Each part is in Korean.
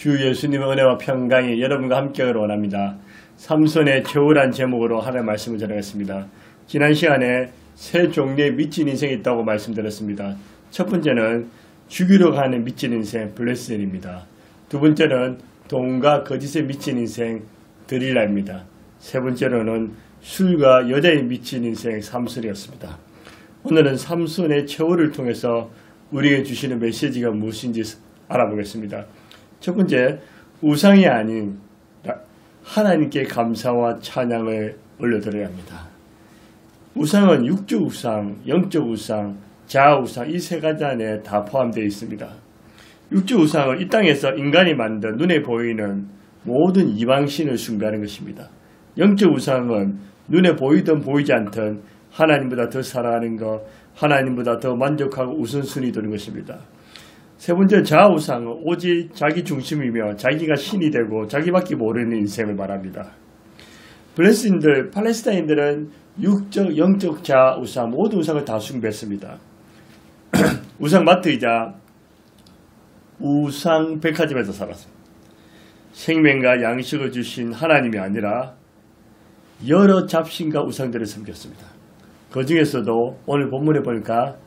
주 예수님의 은혜와 평강이 여러분과 함께하기를 원합니다. 삼손의 최후란 제목으로 하나님의 말씀을 전하겠습니다. 지난 시간에 세 종류의 미친 인생이 있다고 말씀드렸습니다. 첫 번째는 죽이려고 하는 미친 인생 블레셋입니다. 두 번째는 돈과 거짓에 미친 인생 드릴라입니다. 세 번째로는 술과 여자에 미친 인생 삼손이었습니다. 오늘은 삼손의 최후를 통해서 우리에게 주시는 메시지가 무엇인지 알아보겠습니다. 첫 번째, 우상이 아닌 하나님께 감사와 찬양을 올려드려야 합니다. 우상은 육적 우상, 영적 우상, 자아 우상 이 세 가지 안에 다 포함되어 있습니다. 육적 우상은 이 땅에서 인간이 만든 눈에 보이는 모든 이방신을 숭배하는 것입니다. 영적 우상은 눈에 보이든 보이지 않든 하나님보다 더 사랑하는 것, 하나님보다 더 만족하고 우선순위 두는 것입니다. 세 번째 자아우상은 오직 자기 중심이며 자기가 신이 되고 자기밖에 모르는 인생을 말합니다. 팔레스타인들은 육적, 영적 자아우상 모든 우상을 다 숭배했습니다. 우상마트이자 우상백화점에서 살았습니다. 생명과 양식을 주신 하나님이 아니라 여러 잡신과 우상들을 섬겼습니다. 그 중에서도 오늘 본문에 보니까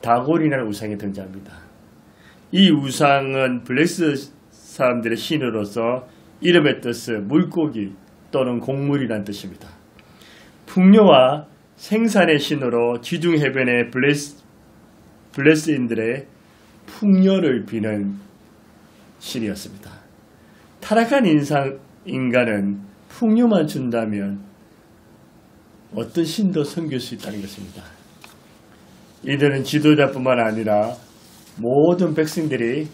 다곤이라는 우상이 등장합니다. 이 우상은 블레셋 사람들의 신으로서 이름의 뜻은 물고기 또는 곡물이라는 뜻입니다. 풍요와 생산의 신으로 지중해변의 블레셋인들의 풍요를 비는 신이었습니다. 타락한 인간은 풍요만 준다면 어떤 신도 섬길 수 있다는 것입니다. 이들은 지도자뿐만 아니라 모든 백성들이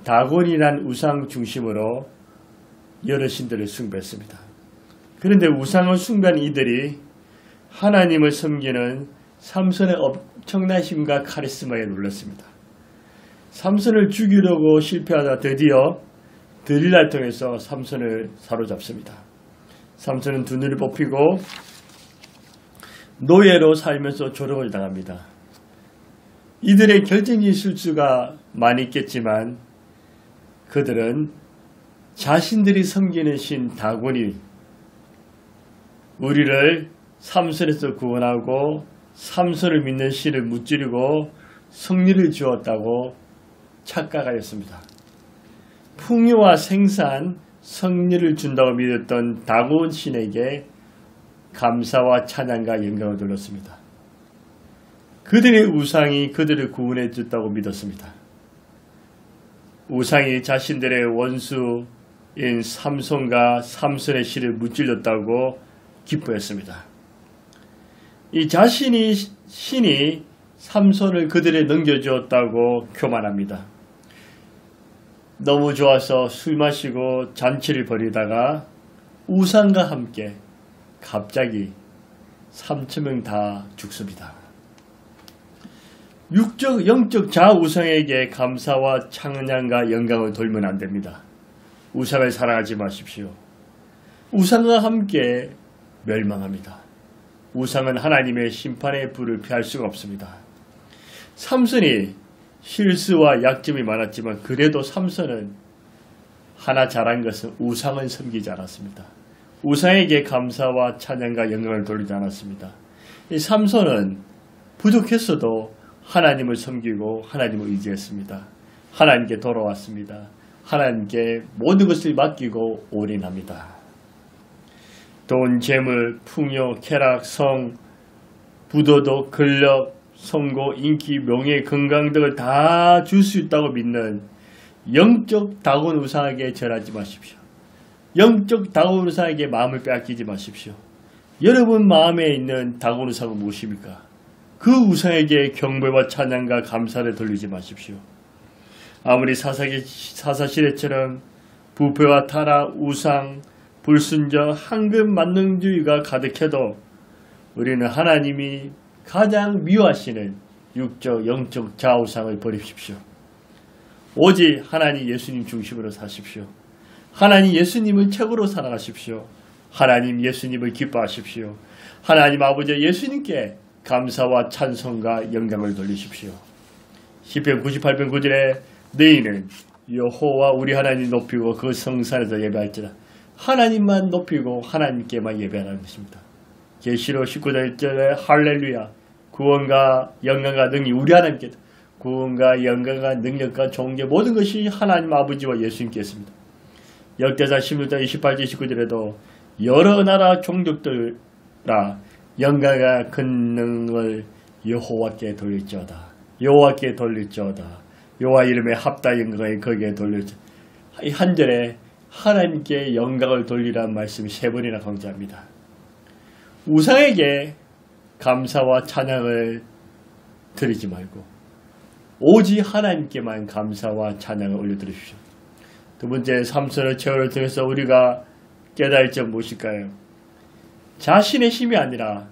다곤이란 우상 중심으로 여러 신들을 숭배했습니다. 그런데 우상을 숭배한 이들이 하나님을 섬기는 삼손의 엄청난 힘과 카리스마에 놀랐습니다. 삼손을 죽이려고 실패하다 드디어 드릴라를 통해서 삼손을 사로잡습니다. 삼손은 두 눈을 뽑히고 노예로 살면서 조롱을 당합니다. 이들의 결정적인 실수가 많이 있겠지만 그들은 자신들이 섬기는 신 다곤이 우리를 삼손에서 구원하고 삼손을 믿는 신을 무찌르고 승리를 주었다고 착각하였습니다. 풍요와 생산, 승리를 준다고 믿었던 다곤 신에게 감사와 찬양과 영광을 돌렸습니다. 그들의 우상이 그들을 구원해 줬다고 믿었습니다. 우상이 자신들의 원수인 삼손과 삼손의 신을 무찔렀다고 기뻐했습니다. 이 신이 삼손을 그들에 넘겨주었다고 교만합니다. 너무 좋아서 술 마시고 잔치를 벌이다가 우상과 함께 갑자기 3,000명 다 죽습니다. 육적, 영적 자우상에게 감사와 찬양과 영광을 돌면 안 됩니다. 우상을 사랑하지 마십시오. 우상과 함께 멸망합니다. 우상은 하나님의 심판의 불을 피할 수가 없습니다. 삼손이 실수와 약점이 많았지만 그래도 삼손은 하나 잘한 것은 우상을 섬기지 않았습니다. 우상에게 감사와 찬양과 영광을 돌리지 않았습니다. 이 삼손은 부족했어도 하나님을 섬기고 하나님을 의지했습니다. 하나님께 돌아왔습니다. 하나님께 모든 것을 맡기고 올인합니다. 돈, 재물, 풍요, 쾌락, 성, 부도덕, 권력, 성고, 인기, 명예, 건강 등을 다 줄 수 있다고 믿는 영적 다곤 우상에게 절하지 마십시오. 영적 다곤 우상에게 마음을 빼앗기지 마십시오. 여러분 마음에 있는 다곤 우상은 무엇입니까? 그 우상에게 경배와 찬양과 감사를 돌리지 마십시오. 아무리 사사시대처럼 부패와 타락, 우상, 불순종, 황금 만능주의가 가득해도 우리는 하나님이 가장 미워하시는 육적, 영적 자우상을 버리십시오. 오직 하나님 예수님 중심으로 사십시오. 하나님 예수님을 최고로 사랑하십시오. 하나님 예수님을 기뻐하십시오. 하나님 아버지 예수님께 감사와 찬송과 영광을 돌리십시오. 시편 98편 9절에 너희는 여호와 우리 하나님 높이고 그 성산에서 예배할지라. 하나님만 높이고 하나님께만 예배하는 것입니다. 계시록 19절 1절에 할렐루야 구원과 영광과 능력이 우리 하나님께 구원과 영광과 능력과 존귀 모든 것이 하나님 아버지와 예수님께 있습니다. 역대상 16장 28절 29절에도 여러 나라 종족들아 영광과 권능을 여호와께 돌릴지어다. 여호와께 돌릴지어다. 여호와 이름에 합다 영광을 거기에 돌릴지어다. 이 한 절에 하나님께 영광을 돌리라는 말씀이 세 번이나 강조합니다. 우상에게 감사와 찬양을 드리지 말고 오직 하나님께만 감사와 찬양을 올려드리십시오. 두 번째, 삼손의 최후를 통해서 우리가 깨달을 점 무엇일까요? 자신의 힘이 아니라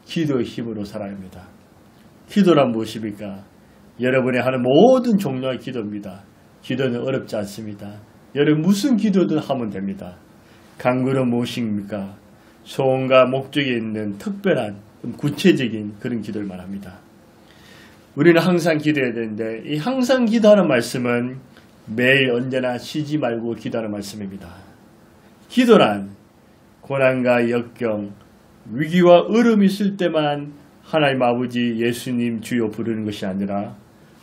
기도의 힘으로 살아야 합니다. 기도란 무엇입니까? 여러분이 하는 모든 종류의 기도입니다. 기도는 어렵지 않습니다. 여러분 무슨 기도든 하면 됩니다. 간구는 무엇입니까? 소원과 목적이 있는 특별한 구체적인 그런 기도를 말합니다. 우리는 항상 기도해야 되는데 이 항상 기도하는 말씀은 매일 언제나 쉬지 말고 기도하는 말씀입니다. 기도란 고난과 역경, 위기와 어려움이 있을 때만 하나님 아버지 예수님 주여 부르는 것이 아니라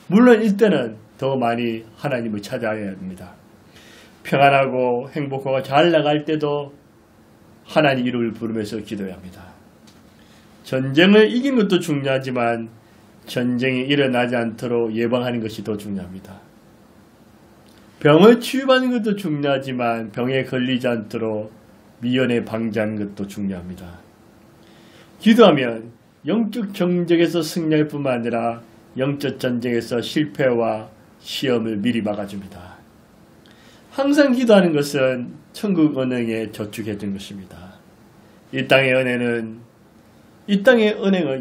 물론 이때는 더 많이 하나님을 찾아야 합니다. 평안하고 행복하고 잘 나갈 때도 하나님 이름을 부르면서 기도해야 합니다. 전쟁을 이긴 것도 중요하지만 전쟁이 일어나지 않도록 예방하는 것이 더 중요합니다. 병을 치유하는 것도 중요하지만 병에 걸리지 않도록 미연에 방지하는 것도 중요합니다. 기도하면 영적 전쟁에서 승리할 뿐만 아니라 영적 전쟁에서 실패와 시험을 미리 막아줍니다. 항상 기도하는 것은 천국 은행에 저축해 둔 것입니다. 이 땅의 은행은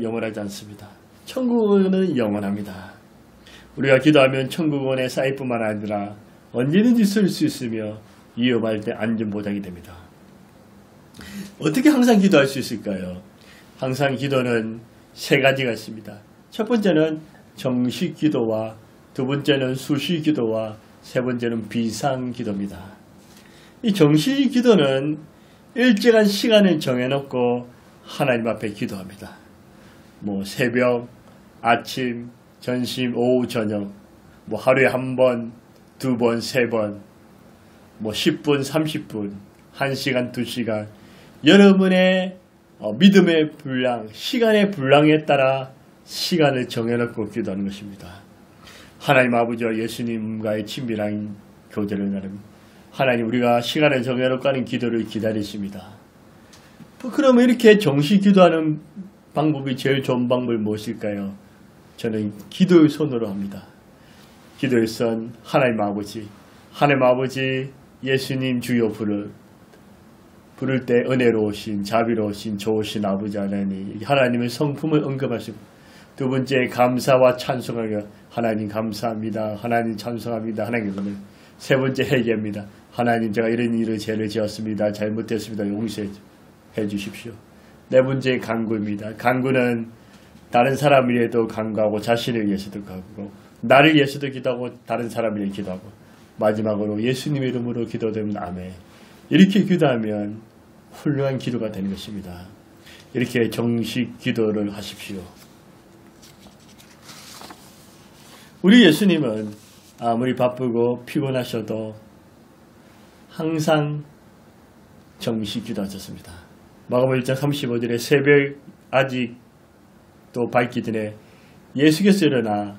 영원하지 않습니다. 천국 은행은 영원합니다. 우리가 기도하면 천국 은행에 쌓일 뿐만 아니라 언제든지 쓸 수 있으며 위험할 때 안전보장이 됩니다. 어떻게 항상 기도할 수 있을까요? 항상 기도는 세 가지가 있습니다. 첫 번째는 정식 기도와 두 번째는 수시 기도와 세 번째는 비상 기도입니다. 이 정식 기도는 일정한 시간을 정해놓고 하나님 앞에 기도합니다. 새벽, 아침, 점심, 오후, 저녁, 하루에 한 번, 두 번, 세 번, 10분, 30분, 1시간, 2시간 여러분의 믿음의 분량, 시간의 분량에 따라 시간을 정해놓고 기도하는 것입니다. 하나님 아버지와 예수님과의 친밀한 교제를 나누며 하나님 우리가 시간을 정해놓고 하는 기도를 기다리십니다. 그러면 이렇게 정식 기도하는 방법이 제일 좋은 방법이 무엇일까요? 저는 기도의 손으로 합니다. 기도의 손 하나님 아버지 예수님 주여 부를 때 은혜로우신 자비로우신 좋으신 아버지 하나님의 성품을 언급하시고 두 번째 감사와 찬송하며 하나님 감사합니다. 하나님 찬송합니다. 하나님 감사합니다. 세 번째 회개합니다. 하나님 제가 이런 일을 죄를 지었습니다. 잘못했습니다. 용서해 주십시오. 네 번째 간구입니다. 간구는 다른 사람을 위해도 간구하고 자신을 위해서도 간구하고 나를 위해서도 기도하고 다른 사람을 위해 기도하고 마지막으로 예수님의 이름으로 기도되면 아멘. 이렇게 기도하면 훌륭한 기도가 되는 것입니다. 이렇게 정식 기도를 하십시오. 우리 예수님은 아무리 바쁘고 피곤하셔도 항상 정식 기도하셨습니다. 마가복음 1장 35절에 새벽 아직 또 밝기 전에 예수께서 일어나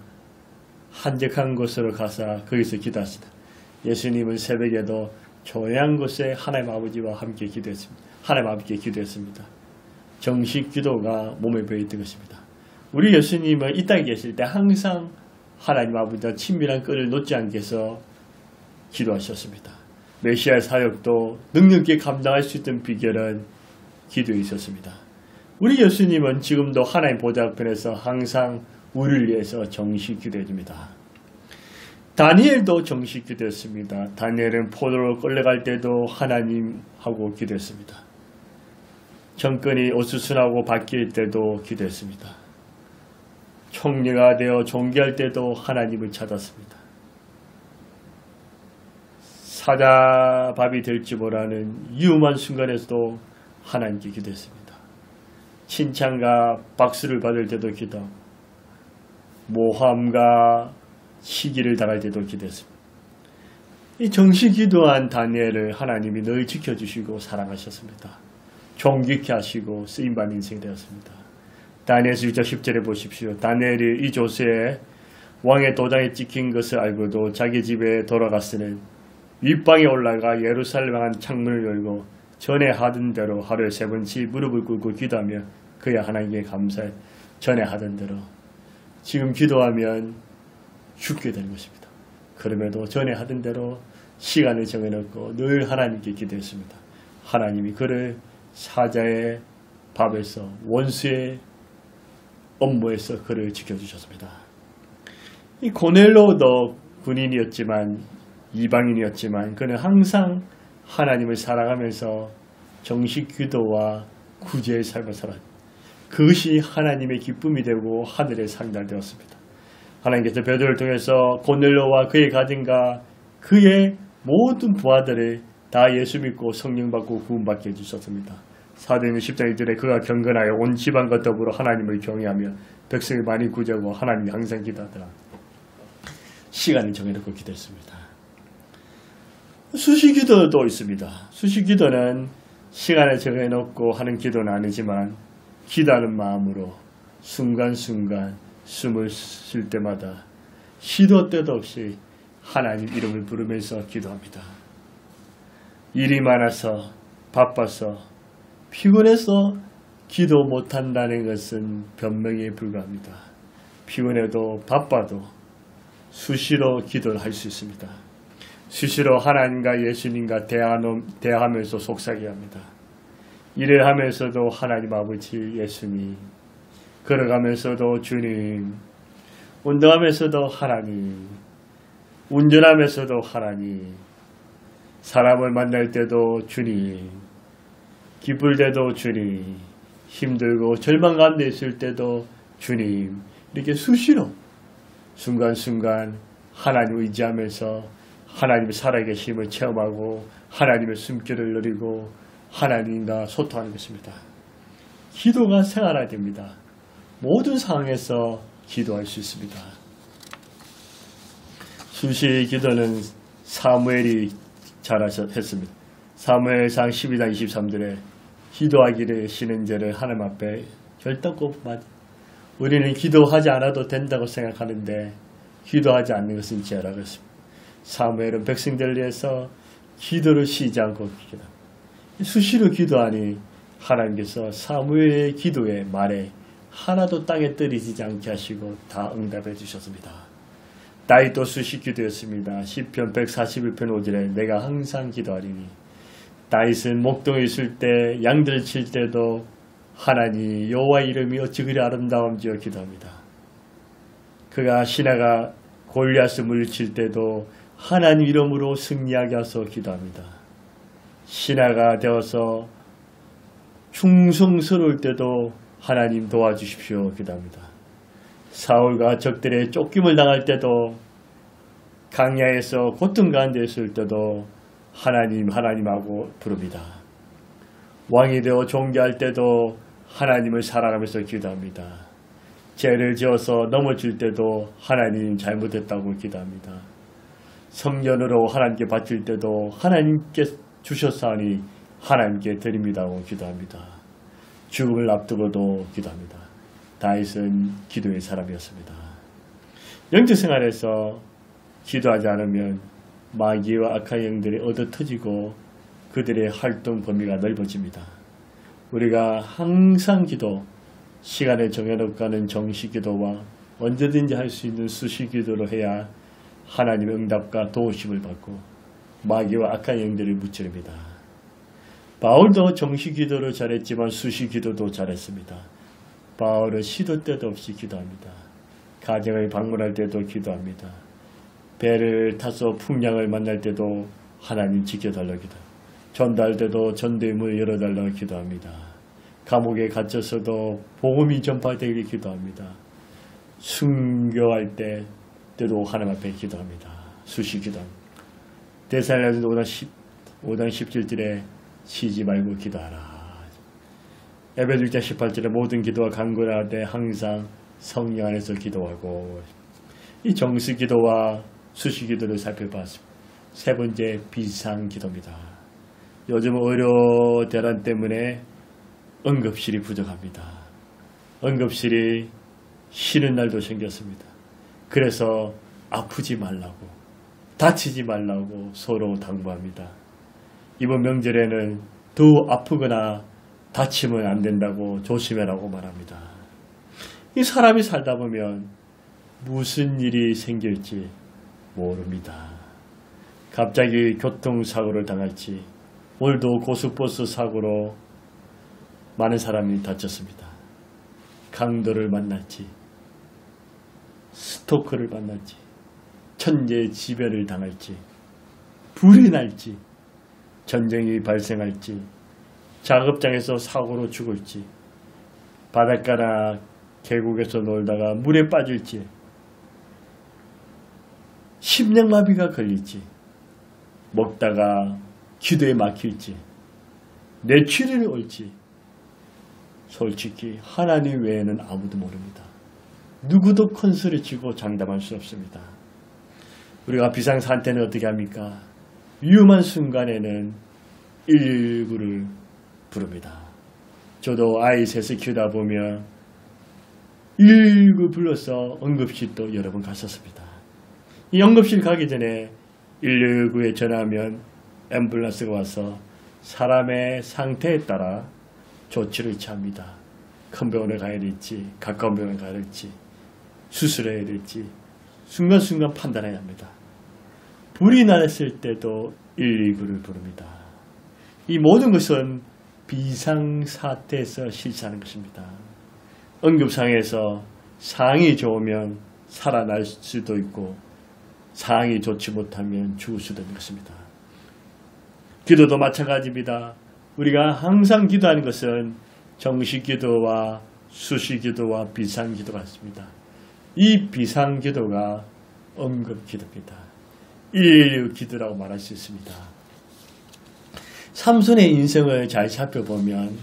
한적한 곳으로 가서 거기서 기도하시다. 예수님은 새벽에도 조용한 곳에 하나님 아버지와 함께 기도했습니다. 하나님 아버지께 기도했습니다. 정식 기도가 몸에 배어있던 것입니다. 우리 예수님은 이 땅에 계실 때 항상 하나님 아버지와 친밀한 끈을 놓지 않게 해서 기도하셨습니다. 메시아 사역도 능력 있게 감당할 수 있던 비결은 기도에 있었습니다. 우리 예수님은 지금도 하나님 보좌 앞에서 항상 우리를 위해서 정식 기도해 줍니다. 다니엘도 정식 기도했습니다. 다니엘은 포로로 끌려갈 때도 하나님하고 기도했습니다. 정권이 어수선하고 바뀔 때도 기도했습니다. 총리가 되어 종교할 때도 하나님을 찾았습니다. 사자밥이 될지 모르는 위험한 순간에서도 하나님께 기도했습니다. 칭찬과 박수를 받을 때도 기도하고 모함과 시기를 당할 때도 기도했습니다. 이 정시 기도한 다니엘을 하나님이 늘 지켜주시고 사랑하셨습니다. 존귀케 하시고 쓰임받는 인생이 되었습니다. 다니엘서 1장 10절에 보십시오. 다니엘이 이 조세에 왕의 도장에 찍힌 것을 알고도 자기 집에 돌아갔으니 윗방에 올라가 예루살렘 향한 창문을 열고 전에 하던 대로 하루에 3번씩 무릎을 꿇고 기도하며 그야 하나님께 감사해 전에 하던 대로 지금 기도하면 죽게 되는 것입니다. 그럼에도 전에 하던 대로 시간을 정해놓고 늘 하나님께 기도했습니다. 하나님이 그를 사자의 밥에서 원수의 업무에서 그를 지켜주셨습니다. 이 고넬로도 군인이었지만 이방인이었지만 그는 항상 하나님을 사랑하면서 정식 기도와 구제의 삶을 살았습니다. 그것이 하나님의 기쁨이 되고 하늘의 상달되었습니다. 하나님께서 베드로를 통해서 고넬로와 그의 가정과 그의 모든 부하들을 다 예수 믿고 성령 받고 구원받게 해주셨습니다. 사도행전 10장 1절에 그가 경건하여 온 집안과 더불어 하나님을 경외하며 백성을 많이 구제하고 하나님이 항상 기도하더라. 시간을 정해놓고 기도했습니다. 수시기도도 있습니다. 수시기도는 시간을 정해놓고 하는 기도는 아니지만 기도하는 마음으로 순간순간 숨을 쉴 때마다 시도 때도 없이 하나님 이름을 부르면서 기도합니다. 일이 많아서 바빠서 피곤해서 기도 못한다는 것은 변명에 불과합니다. 피곤해도 바빠도 수시로 기도를 할 수 있습니다. 수시로 하나님과 예수님과 대화하면서 속삭여야 합니다. 일을 하면서도 하나님 아버지 예수님, 걸어가면서도 주님, 운동하면서도 하나님, 운전하면서도 하나님, 사람을 만날 때도 주님, 기쁠 때도 주님, 힘들고 절망 가운데 있을 때도 주님, 이렇게 수시로 순간순간 하나님 의지하면서 하나님의 살아계심을 체험하고 하나님의 숨결을 누리고 하나님과 소통하는 것입니다. 기도가 생활화됩니다. 모든 상황에서 기도할 수 있습니다. 수시 기도는 사무엘이 했습니다. 사무엘상 12장 23절에 기도하기를 쉬는 죄를 하나님 앞에 결단코 우리는 기도하지 않아도 된다고 생각하는데 기도하지 않는 것은 죄라고 했습니다. 사무엘은 백성들을 위해서 기도를 쉬지 않고 기도합니다. 수시로 기도하니 하나님께서 사무엘의 기도에 말에 하나도 땅에 떨어지지 않게 하시고 다 응답해 주셨습니다. 다윗도 수시 기도했습니다. 시편 141편 5절에 내가 항상 기도하리니 다윗은 목동에 있을 때 양들을 칠 때도 하나님 여호와 이름이 어찌 그리 아름다운지요 기도합니다. 그가 신하가 골리앗을 물리칠 때도 하나님 이름으로 승리하게 하소 기도합니다. 신하가 되어서 충성스러울 때도 하나님 도와주십시오 기도합니다. 사울과 적들의 쫓김을 당할 때도 강야에서 고통 가운데 있을 때도 하나님하고 부릅니다. 왕이 되어 존귀할 때도 하나님을 사랑하면서 기도합니다. 죄를 지어서 넘어질 때도 하나님 잘못했다고 기도합니다. 성전으로 하나님께 바칠 때도 하나님께 주셨사오니 하나님께 드립니다고 기도합니다. 죽음을 앞두고도 기도합니다. 다윗은 기도의 사람이었습니다. 영적 생활에서 기도하지 않으면 마귀와 악한 영들이 얻어터지고 그들의 활동 범위가 넓어집니다. 우리가 항상 시간을 정해놓고 하는 정식 기도와 언제든지 할 수 있는 수시 기도로 해야 하나님의 응답과 도우심을 받고 마귀와 악한 영들을 무찌릅니다. 바울도 정식 기도를 잘했지만 수시 기도도 잘했습니다. 바울은 시도 때도 없이 기도합니다. 가정을 방문할 때도 기도합니다. 배를 타서 풍랑을 만날 때도 하나님 지켜달라고 기도합니다. 전도할 때도 전도의 문을 열어달라고 기도합니다. 감옥에 갇혀서도 복음이 전파되길 기도합니다. 순교할 때도 하나님 앞에 기도합니다. 수시 기도합니다. 데살로니가서 5장 17절에 쉬지 말고 기도하라. 에베소 6장 18절에 모든 기도와 간구를 할 때 항상 성령 안에서 기도하고, 이 정수 기도와 수시 기도를 살펴봤습니다. 세 번째, 비상 기도입니다. 요즘 의료 대란 때문에 응급실이 부족합니다. 응급실이 쉬는 날도 생겼습니다. 그래서 아프지 말라고, 다치지 말라고 서로 당부합니다. 이번 명절에는 더 아프거나 다치면 안 된다고 조심해라고 말합니다. 이 사람이 살다 보면 무슨 일이 생길지 모릅니다. 갑자기 교통사고를 당할지, 오늘도 고속버스 사고로 많은 사람이 다쳤습니다. 강도를 만날지, 스토커를 만날지, 천재지변을 당할지, 불이 날지, 전쟁이 발생할지, 작업장에서 사고로 죽을지, 바닷가나 계곡에서 놀다가 물에 빠질지, 심장마비가 걸릴지, 먹다가 기도에 막힐지, 뇌출혈이 올지, 솔직히 하나님 외에는 아무도 모릅니다. 누구도 큰 소리 치고 장담할 수 없습니다. 우리가 비상사태 때는 어떻게 합니까? 위험한 순간에는 119를 부릅니다. 저도 아이 셋을 키우다 보면 119 불러서 응급실도 여러 번 갔었습니다. 이 응급실 가기 전에 119에 전화하면 앰뷸런스가 와서 사람의 상태에 따라 조치를 취합니다. 큰 병원에 가야 될지, 가까운 병원에 가야 될지, 수술해야 될지 순간순간 판단해야 합니다. 불이 났을 때도 119를 부릅니다. 이 모든 것은 비상사태에서 실시하는 것입니다. 응급상에서 상황이 좋으면 살아날 수도 있고, 상황이 좋지 못하면 죽을 수도 있는 것입니다. 기도도 마찬가지입니다. 우리가 항상 기도하는 것은 정식기도와 수시기도와 비상기도가 있습니다. 이 비상기도가 응급기도입니다. 119 기도라고 말할 수 있습니다. 삼손의 인생을 잘 살펴보면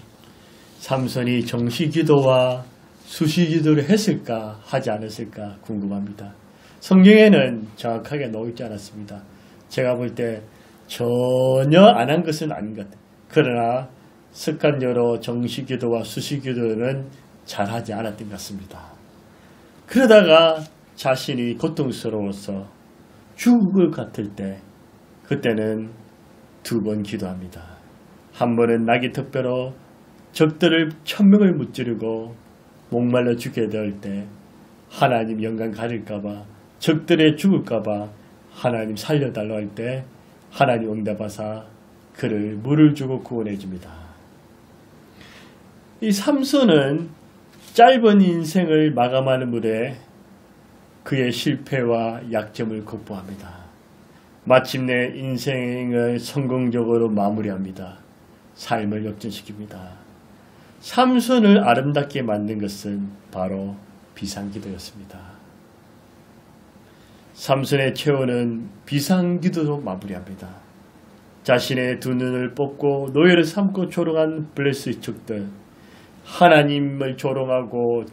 삼손이 정식기도와 수시기도를 했을까 하지 않았을까 궁금합니다. 성경에는 정확하게 나와 있지 않았습니다. 제가 볼 때 전혀 안 한 것은 아닌 것 같아요. 그러나 습관적으로 정식기도와 수시기도는 잘하지 않았던 것 같습니다. 그러다가 자신이 고통스러워서 죽을 것 같을 때, 그때는 2번 기도합니다. 한 번은 나귀 턱뼈로 적들을 1000명을 무찌르고 목말라 죽게 될 때 하나님 영광 가릴까봐, 적들에 죽을까봐 하나님 살려달라고 할 때 하나님 응답하사 그를 물을 주고 구원해 줍니다. 이 삼손은 짧은 인생을 마감하는 무렵에 그의 실패와 약점을 극복합니다. 마침내 인생을 성공적으로 마무리합니다. 삶을 역전시킵니다. 삼손을 아름답게 만든 것은 바로 비상기도였습니다. 삼손의 최후는 비상기도로 마무리합니다. 자신의 2눈을 뽑고 노예를 삼고 조롱한 블레스 족들, 하나님을 조롱하고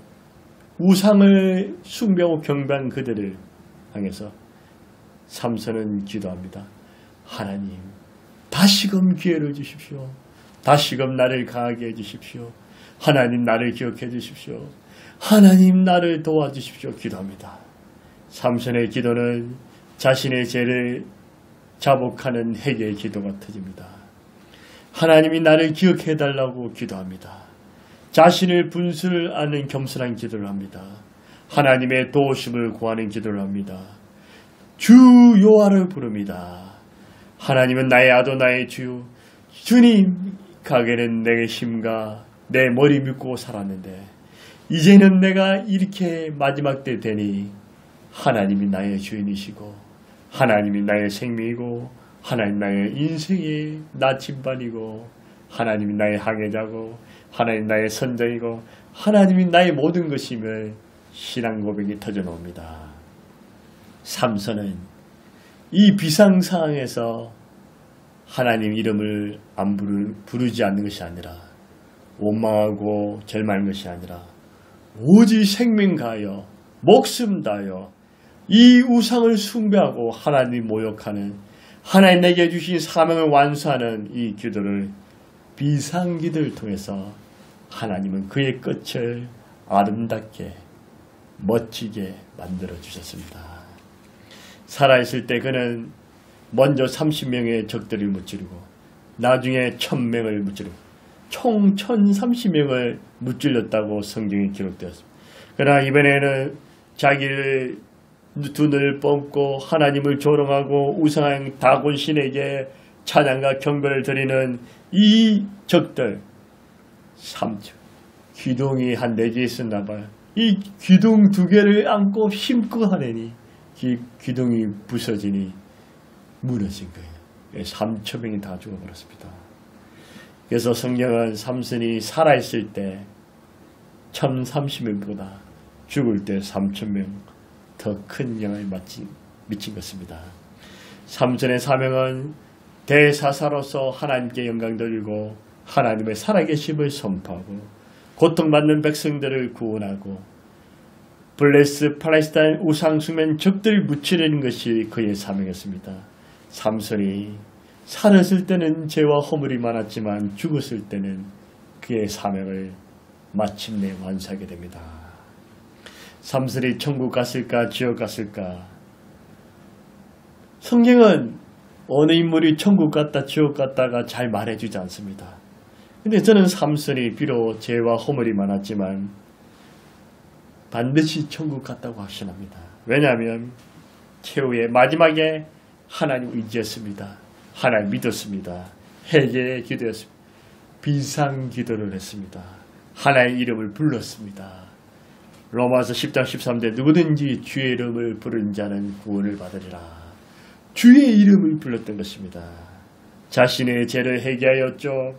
우상을 숭배하고 경배한 그들을 향해서 삼손은 기도합니다. 하나님, 다시금 기회를 주십시오. 다시금 나를 강하게 해주십시오. 하나님, 나를 기억해 주십시오. 하나님, 나를 도와주십시오. 기도합니다. 삼손의 기도는 자신의 죄를 자복하는 회개의 기도가 터집니다. 하나님이 나를 기억해 달라고 기도합니다. 자신을 분수하는 겸손한 기도를 합니다. 하나님의 도우심을 구하는 기도를 합니다. 주 여호와를 부릅니다. 하나님은 나의 아도나의 주, 주님 가게는 내 힘과 내 머리 믿고 살았는데 이제는 내가 이렇게 마지막 때 되니 하나님이 나의 주인이시고 하나님이 나의 생명이고 하나님 나의 인생의 나침반이고 하나님이 나의 항해자고 하나님 나의 선장이고 하나님이 나의 모든 것임을 신앙 고백이 터져나옵니다. 삼손은 이 비상상황에서 하나님 이름을 안 부르지 않는 것이 아니라 원망하고 절망하는 것이 아니라 오직 생명 가하여 목숨 다하여 이 우상을 숭배하고 하나님 모욕하는 하나님 내게 주신 사명을 완수하는 이 기도를 비상기도를 통해서 하나님은 그의 끝을 아름답게 멋지게 만들어 주셨습니다. 살아있을 때 그는 먼저 30명의 적들을 무찌르고 나중에 1000명을 무찌르고 총 1030명을 무찔렀다고 성경에 기록되었습니다. 그러나 이번에는 자기를 눈을 뻗고 하나님을 조롱하고 우상 다곤 신에게 찬양과 경배를 드리는 이 적들 3조 기둥이 한 4개 있었나 봐요. 이 기둥 2개를 안고 힘껏 하려니 기둥이 부서지니 무너진 거예요. 3,000명이 다 죽어버렸습니다. 그래서 성경은 삼손이 살아있을 때 1030명보다 죽을 때 3,000명 더 큰 영향을 미친 것입니다. 삼손의 사명은 대사사로서 하나님께 영광 돌리고 하나님의 살아계심을 선포하고 고통받는 백성들을 구원하고 블레스 팔레스타인 우상숭배는 적들을 무찌르는 것이 그의 사명이었습니다. 삼손이 살았을 때는 죄와 허물이 많았지만 죽었을 때는 그의 사명을 마침내 완수하게 됩니다. 삼손이 천국 갔을까 지옥 갔을까? 성경은 어느 인물이 천국 갔다 지옥 갔다가 잘 말해주지 않습니다. 근데 저는 삼손이 비록 죄와 허물이 많았지만 반드시 천국 갔다고 확신합니다. 왜냐하면 최후의 마지막에 하나님 의지했습니다. 하나님 믿었습니다. 회개의 기도였습니다. 비상기도를 했습니다. 하나의 이름을 불렀습니다. 로마서 10장 13절 누구든지 주의 이름을 부른 자는 구원을 받으리라. 주의 이름을 불렀던 것입니다. 자신의 죄를 회개하였죠.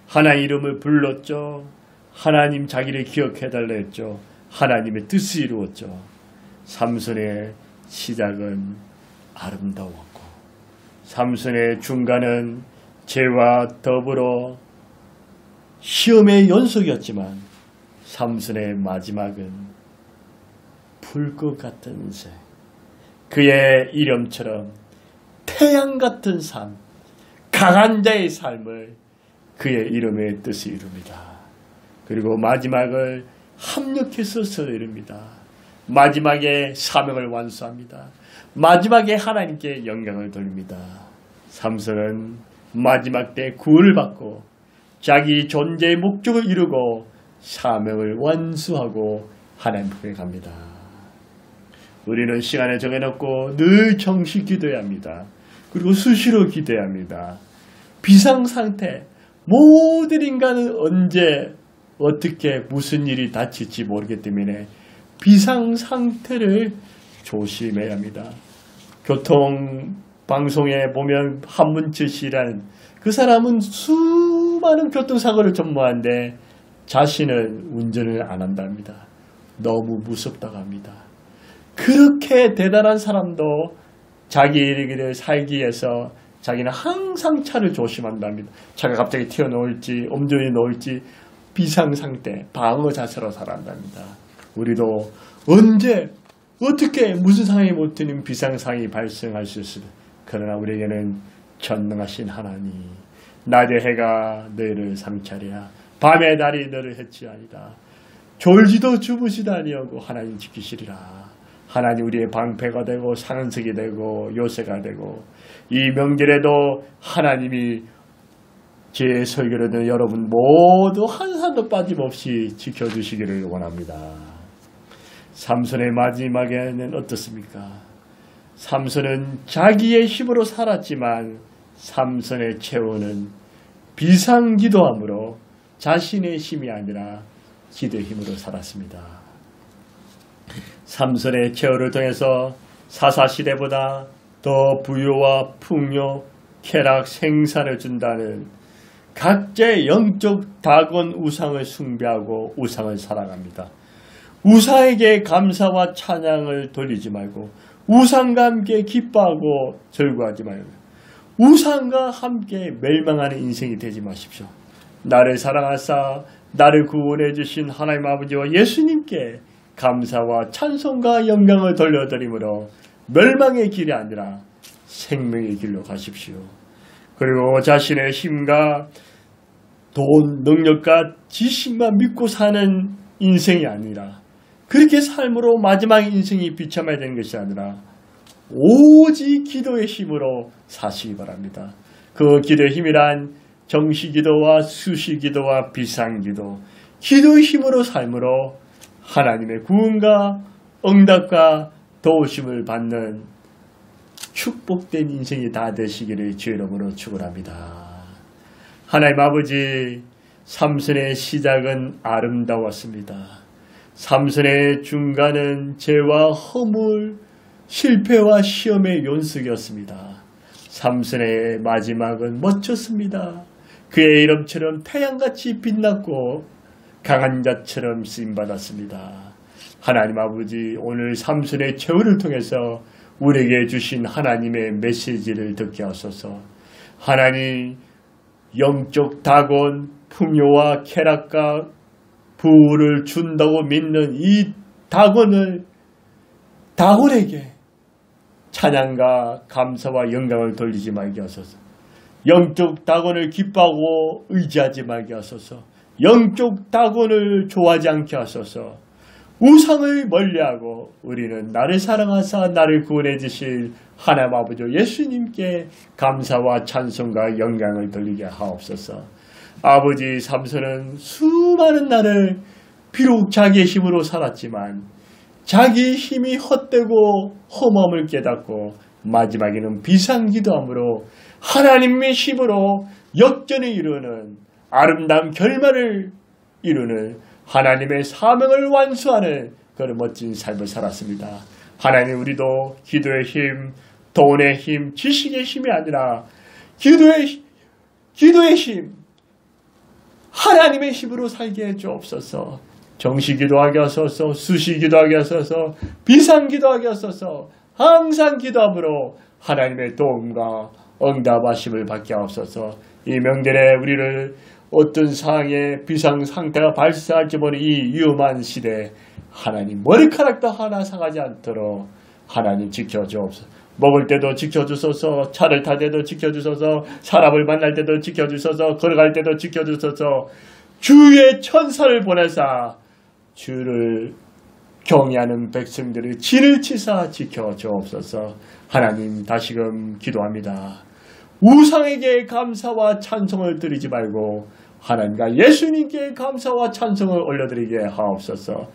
하나의 이름을 불렀죠. 하나님 자기를 기억해달라 했죠. 하나님의 뜻을 이루었죠. 삼손의 시작은 아름다웠고 삼손의 중간은 죄와 더불어 시험의 연속이었지만 삼손의 마지막은 불꽃 같은 새, 그의 이름처럼 태양 같은 삶, 강한 자의 삶을 그의 이름의 뜻이 이룹니다. 그리고 마지막을 합력해서 이룹니다. 마지막에 사명을 완수합니다. 마지막에 하나님께 영광을 돌립니다. 삼손은 마지막 때 구원을 받고 자기 존재의 목적을 이루고 사명을 완수하고 하나님 품에 갑니다. 우리는 시간을 정해놓고 늘 정시 기도해야 합니다. 그리고 수시로 기도해야 합니다. 비상상태, 모든 인간은 언제 어떻게 무슨 일이 닥칠지 모르기 때문에 비상상태를 조심해야 합니다. 교통방송에 보면 한문철 씨라는 그 사람은 수많은 교통사고를 전무하는데 자신은 운전을 안 한답니다. 너무 무섭다고 합니다. 그렇게 대단한 사람도 자기를 살기 위해서 자기는 항상 차를 조심한답니다. 차가 갑자기 튀어나올지 엄전히 놓을지 비상상태, 방어 자세로 살아간답니다. 우리도 언제 어떻게 무슨 상황이 못 드는 비상상황이 발생할 수 있습니다. 그러나 우리에게는 전능하신 하나님, 낮의 해가 너희를 상차리라 밤의 달이 너를 해치하리라. 졸지도 주무시다 아니하고 하나님 지키시리라. 하나님 우리의 방패가 되고 상은석이 되고 요새가 되고 이 명절에도 하나님이 제 설교를 듣는 여러분 모두 한 사람도 빠짐없이 지켜주시기를 원합니다. 삼손의 마지막에는 어떻습니까? 삼손은 자기의 힘으로 살았지만 삼손의 최후는 비상기도함으로 자신의 힘이 아니라 기도의 힘으로 살았습니다. 삼손의 최후를 통해서 사사시대보다 더 부유와 풍요, 쾌락, 생산을 준다는 각자의 영적 다곤 우상을 숭배하고 우상을 살아갑니다. 우상에게 감사와 찬양을 돌리지 말고 우상과 함께 기뻐하고 절구하지 말고 우상과 함께 멸망하는 인생이 되지 마십시오. 나를 사랑하사 나를 구원해 주신 하나님 아버지와 예수님께 감사와 찬송과 영광을 돌려드리므로 멸망의 길이 아니라 생명의 길로 가십시오. 그리고 자신의 힘과 돈, 능력과 지식만 믿고 사는 인생이 아니라 그렇게 삶으로 마지막 인생이 비참해야 되는 것이 아니라 오직 기도의 힘으로 사시기 바랍니다. 그 기도의 힘이란 정시기도와 수시기도와 비상기도, 기도의 힘으로 삶으로 하나님의 구원과 응답과 도우심을 받는 축복된 인생이 다 되시기를 주의 이름으로 축원합니다. 하나님 아버지, 삼손의 시작은 아름다웠습니다. 삼손의 중간은 죄와 허물, 실패와 시험의 연속이었습니다. 삼손의 마지막은 멋졌습니다. 그의 이름처럼 태양같이 빛났고 강한 자처럼 쓰임받았습니다. 하나님 아버지, 오늘 삼손의 최후를 통해서 우리에게 주신 하나님의 메시지를 듣게 하소서. 하나님, 영적 다곤, 풍요와 쾌락과 부를 준다고 믿는 이 다곤에게 찬양과 감사와 영광을 돌리지 말게 하소서. 영적 다곤을 기뻐하고 의지하지 말게 하소서. 영적 다곤을 좋아하지 않게 하소서. 우상을 멀리하고 우리는 나를 사랑하사 나를 구원해 주실 하나님 아버지 예수님께 감사와 찬송과 영광을 돌리게 하옵소서. 아버지, 삼손은 수많은 날을 비록 자기의 힘으로 살았지만 자기의 힘이 헛되고 험함을 깨닫고 마지막에는 비상기도함으로 하나님의 힘으로 역전을 이루는 아름다운 결말을 이루는 하나님의 사명을 완수하는 그런 멋진 삶을 살았습니다. 하나님, 우리도 기도의 힘, 돈의 힘, 지식의 힘이 아니라 기도의 힘, 하나님의 힘으로 살게 해주옵소서. 정시기도하게 하소서, 수시기도하게 하소서, 비상기도하게 하소서. 항상 기도함으로 하나님의 도움과 응답하심을 받게 하옵소서. 이 명절에 우리를 어떤 상황에 비상상태가 발생할지 모르는 이 위험한 시대에 하나님 머리카락도 하나 상하지 않도록 하나님 지켜주옵소서. 먹을 때도 지켜주소서, 차를 탈 때도 지켜주소서, 사람을 만날 때도 지켜주소서, 걸어갈 때도 지켜주소서. 주의 천사를 보내사 주를 경외하는 백성들을 진을 치사 지켜주옵소서. 하나님, 다시금 기도합니다. 우상에게 감사와 찬송을 드리지 말고 하나님과 예수님께 감사와 찬송을 올려드리게 하옵소서.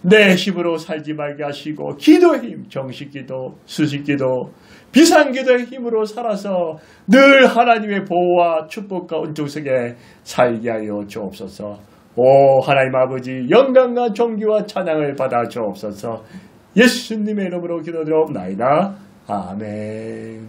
내 힘으로 살지 말게 하시고 기도의 힘, 정식기도, 수식기도, 비상기도의 힘으로 살아서 늘 하나님의 보호와 축복과 은총 속에 살게 하여 주옵소서. 오 하나님 아버지, 영광과 존귀와 찬양을 받아 주옵소서. 예수님의 이름으로 기도드리옵나이다. 아멘.